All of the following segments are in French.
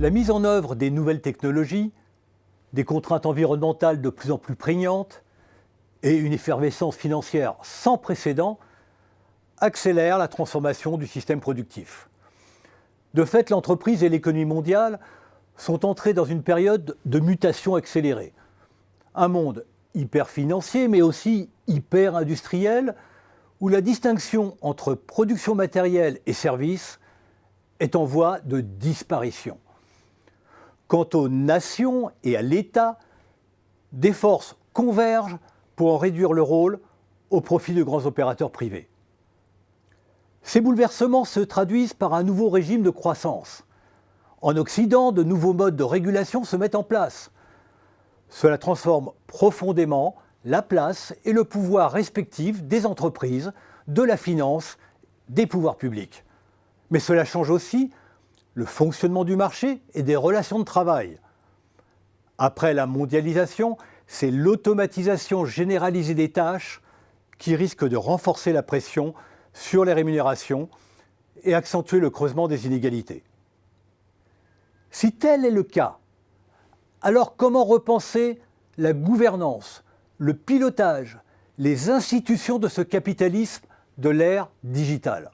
La mise en œuvre des nouvelles technologies, des contraintes environnementales de plus en plus prégnantes et une effervescence financière sans précédent accélèrent la transformation du système productif. De fait, l'entreprise et l'économie mondiale sont entrées dans une période de mutation accélérée. Un monde hyper-financier, mais aussi hyper-industriel, où la distinction entre production matérielle et services est en voie de disparition. Quant aux nations et à l'État, des forces convergent pour en réduire le rôle au profit de grands opérateurs privés. Ces bouleversements se traduisent par un nouveau régime de croissance. En Occident, de nouveaux modes de régulation se mettent en place. Cela transforme profondément la place et le pouvoir respectifs des entreprises, de la finance, des pouvoirs publics. Mais cela change aussi le fonctionnement du marché et des relations de travail. Après la mondialisation, c'est l'automatisation généralisée des tâches qui risque de renforcer la pression sur les rémunérations et accentuer le creusement des inégalités. Si tel est le cas, alors comment repenser la gouvernance, le pilotage, les institutions de ce capitalisme de l'ère digitale?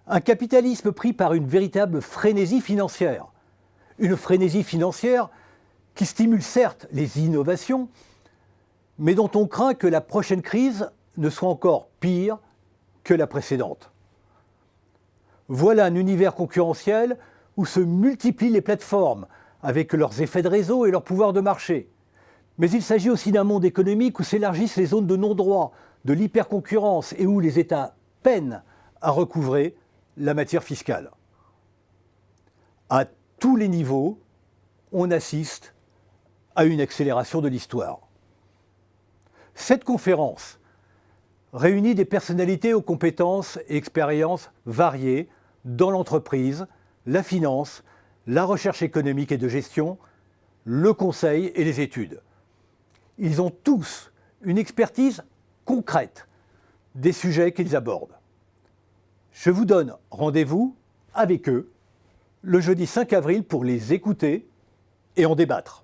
Un capitalisme pris par une véritable frénésie financière. Une frénésie financière qui stimule certes les innovations, mais dont on craint que la prochaine crise ne soit encore pire que la précédente. Voilà un univers concurrentiel où se multiplient les plateformes avec leurs effets de réseau et leur pouvoir de marché. Mais il s'agit aussi d'un monde économique où s'élargissent les zones de non-droit, de l'hyperconcurrence et où les États peinent à recouvrer la matière fiscale. À tous les niveaux, on assiste à une accélération de l'histoire. Cette conférence réunit des personnalités aux compétences et expériences variées dans l'entreprise, la finance, la recherche économique et de gestion, le conseil et les études. Ils ont tous une expertise concrète des sujets qu'ils abordent. Je vous donne rendez-vous avec eux le jeudi 5 avril pour les écouter et en débattre.